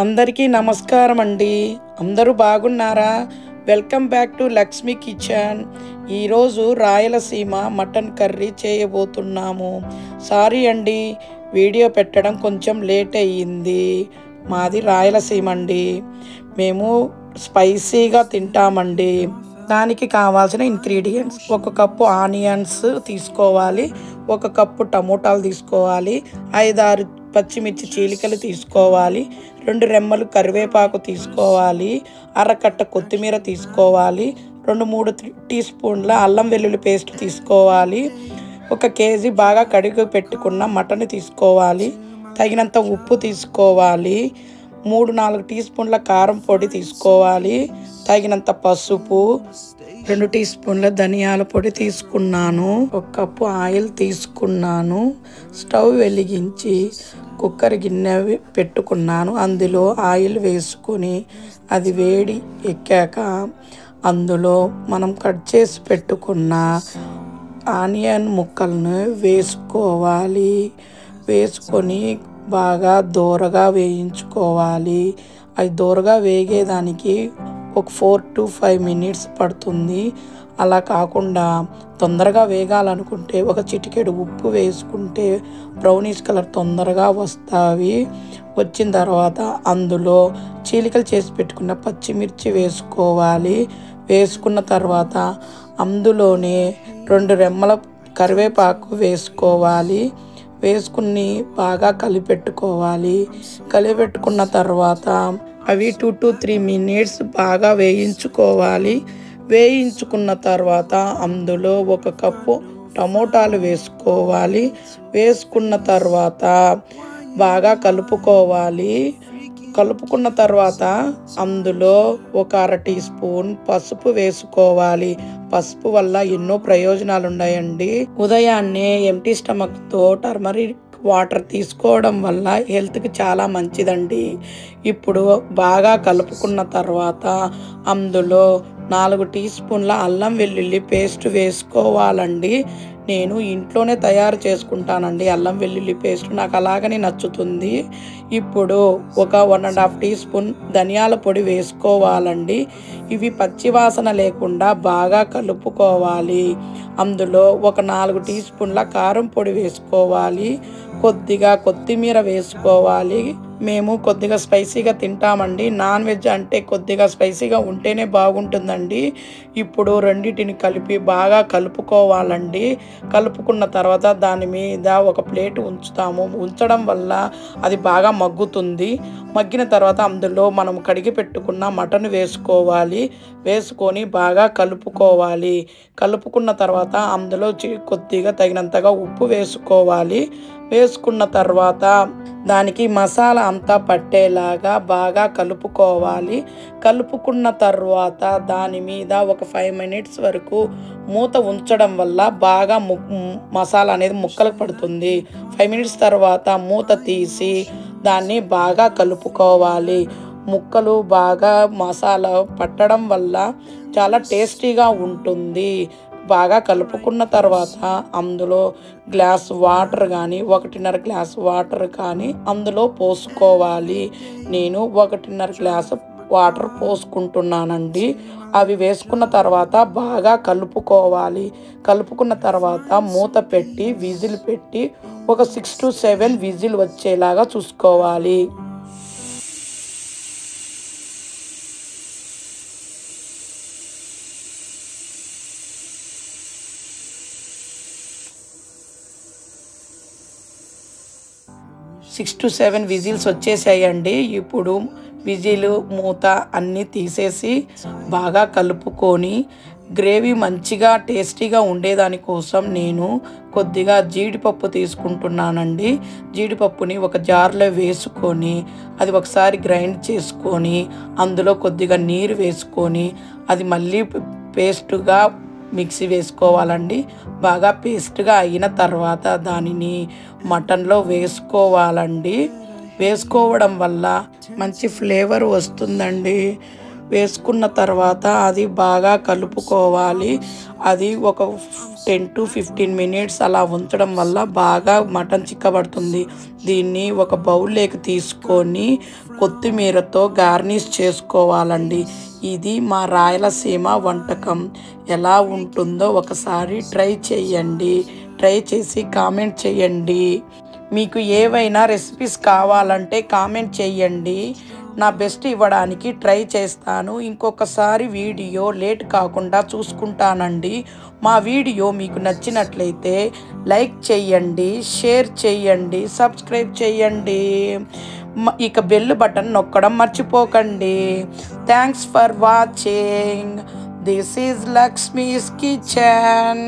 అందరికీ నమస్కారం అండి. అందరూ బాగున్నారా? Welcome back to Lakshmi kitchen. ఈరోజు రాయలసీమ మటన్ కర్రీ చేయబోతున్నాము. సారీ అండి, వీడియో పెట్టడం కొంచెం లేట్ అయ్యింది. మాది రాయలసీమ అండి. మేము స్పైసీగా తింటామండి. దానికి కావాల్సిన ఇంగ్రీడియంట్స్: 1 కప్పు ఆనియన్స్ తీసుకోవాలి, 1 కప్పు టమోటాలు తీసుకోవాలి, 5-6 పచ్చిమిర్చి చీలికలు తీసుకోవాలి, 2 రెమ్మలు కరివేపాకు తీసుకోవాలి, అరకట్ట కొత్తిమీర తీసుకోవాలి, 2-3 టీ స్పూన్ల అల్లం వెల్లుల్లి పేస్ట్ తీసుకోవాలి, 1 కేజీ బాగా కడిగి పెట్టుకున్న మటన్ తీసుకోవాలి, తగినంత ఉప్పు తీసుకోవాలి, 3-4 టీ స్పూన్ల కారం పొడి తీసుకోవాలి, తగినంత పసుపు, 2 టీ స్పూన్ల ధనియాల పొడి తీసుకున్నాను, 1 కప్పు ఆయిల్ తీసుకున్నాను. స్టవ్ వెలిగించి కుక్కర్ గిన్నె పెట్టుకున్నాను. అందులో ఆయిల్ వేసుకొని అది వేడి ఎక్కాక అందులో మనం కట్ చేసి పెట్టుకున్న ఆనియన్ ముక్కలను వేసుకోవాలి. వేసుకొని బాగా దోరగా వేయించుకోవాలి. అది దోరగా వేగేదానికి ఒక 4 to 5 మినిట్స్ పడుతుంది. అలా కాకుండా తొందరగా వేగాలనుకుంటే ఒక చిటికెడు ఉప్పు వేసుకుంటే బ్రౌనిష్ కలర్ తొందరగా వస్తాయి. వచ్చిన తర్వాత అందులో చీలికలు చేసి పెట్టుకున్న పచ్చిమిర్చి వేసుకోవాలి. వేసుకున్న తర్వాత అందులోనే 2 రెమ్మల కరివేపాకు వేసుకోవాలి. వేసుకుని బాగా కలిపెట్టుకోవాలి. కలిపెట్టుకున్న తర్వాత అవి 2 to 3 మినిట్స్ బాగా వేయించుకోవాలి. వేయించుకున్న తర్వాత అందులో 1 కప్పు టమోటాలు వేసుకోవాలి. వేసుకున్న తర్వాత బాగా కలుపుకోవాలి. కలుపుకున్న తర్వాత అందులో 1/2 టీ స్పూన్ పసుపు వేసుకోవాలి. పసుపు వల్ల ఎన్నో ప్రయోజనాలు ఉన్నాయండి. ఉదయాన్నే ఎంటీ స్టమక్తో టర్మరిక్ వాటర్ తీసుకోవడం వల్ల హెల్త్కి చాలా మంచిదండి. ఇప్పుడు బాగా కలుపుకున్న తర్వాత అందులో 4 టీ స్పూన్ల అల్లం వెల్లుల్లి పేస్ట్ వేసుకోవాలండి. నేను ఇంట్లోనే తయారు చేసుకుంటానండి అల్లం వెల్లుల్లి పేస్ట్, నాకు అలాగనే నచ్చుతుంది. ఇప్పుడు ఒక 1.5 టీ స్పూన్ ధనియాల పొడి వేసుకోవాలండి. ఇవి పచ్చివాసన లేకుండా బాగా కలుపుకోవాలి. అందులో ఒక 4 టీ స్పూన్ల కారం పొడి వేసుకోవాలి. కొద్దిగా కొత్తిమీర వేసుకోవాలి. మేము కొద్దిగా స్పైసీగా తింటామండి. నాన్ వెజ్ అంటే కొద్దిగా స్పైసీగా ఉంటేనే బాగుంటుందండి. ఇప్పుడు రెండింటిని కలిపి బాగా కలుపుకోవాలండి. కలుపుకున్న తర్వాత దాని మీద ఒక ప్లేట్ ఉంచుతాము. ఉంచడం వల్ల అది బాగా మగ్గుతుంది. మగ్గిన తర్వాత అందులో మనం కడిగి పెట్టుకున్న మటన్ వేసుకోవాలి. వేసుకొని బాగా కలుపుకోవాలి. కలుపుకున్న తర్వాత అందులో కొద్దిగా తగినంతగా ఉప్పు వేసుకోవాలి. వేసుకున్న తర్వాత దానికి మసాలా అంతా పట్టేలాగా బాగా కలుపుకోవాలి. కలుపుకున్న తర్వాత దాని మీద ఒక 5 మినిట్స్ వరకు మూత ఉంచడం వల్ల బాగా మసాలా అనేది ముక్కలకు పడుతుంది. 5 మినిట్స్ తర్వాత మూత తీసి దాన్ని బాగా కలుపుకోవాలి. ముక్కలు బాగా మసాలా పట్టడం వల్ల చాలా టేస్టీగా ఉంటుంది. బాగా కలుపుకున్న తర్వాత అందులో గ్లాస్ వాటర్ కానీ 1.5 గ్లాస్ వాటర్ కానీ అందులో పోసుకోవాలి. నేను 1.5 గ్లాసు వాటర్ పోసుకుంటున్నానండి. అవి వేసుకున్న తర్వాత బాగా కలుపుకోవాలి. కలుపుకున్న తర్వాత మూత పెట్టి విజిల్ పెట్టి ఒక 6 to 7 విజిల్ వచ్చేలాగా చూసుకోవాలి. సిక్స్ టు 7 విజిల్స్ వచ్చేసాయండి. ఇప్పుడు విజిల్ మూత అన్నీ తీసేసి బాగా కలుపుకొని గ్రేవీ మంచిగా టేస్టీగా ఉండేదానికోసం నేను కొద్దిగా జీడిపప్పు తీసుకుంటున్నానండి. జీడిపప్పుని ఒక జార్లో వేసుకొని అది ఒకసారి గ్రైండ్ చేసుకొని అందులో కొద్దిగా నీరు వేసుకొని అది మళ్ళీ పేస్టుగా మిక్సీ వేసుకోవాలండి. బాగా పేస్ట్గా అయిన తర్వాత దానిని మటన్లో వేసుకోవాలండి. వేసుకోవడం వల్ల మంచి ఫ్లేవర్ వస్తుందండి. వేసుకున్న తర్వాత అది బాగా కలుపుకోవాలి. అది ఒక 10 to 15 మినిట్స్ అలా ఉంచడం వల్ల బాగా మటన్ చిక్కబడుతుంది. దీన్ని ఒక బౌల్లోకి తీసుకొని కొత్తిమీరతో గార్నిష్ చేసుకోవాలండి. ఇది మా రాయలసీమ వంటకం. ఎలా ఉంటుందో ఒకసారి ట్రై చేయండి. ట్రై చేసి కామెంట్ చేయండి. మీకు ఏవైనా రెసిపీస్ కావాలంటే కామెంట్ చేయండి. నా బెస్ట్ ఇవ్వడానికి ట్రై చేస్తాను. ఇంకొకసారి వీడియో లేట్ కాకుండా చూసుకుంటానండి. మా వీడియో మీకు నచ్చినట్లయితే లైక్ చేయండి, షేర్ చేయండి, సబ్స్క్రైబ్ చేయండి. ఇక బెల్ బటన్ నొక్కడం మర్చిపోకండి. Thanks for watching. This is Lakshmi's kitchen.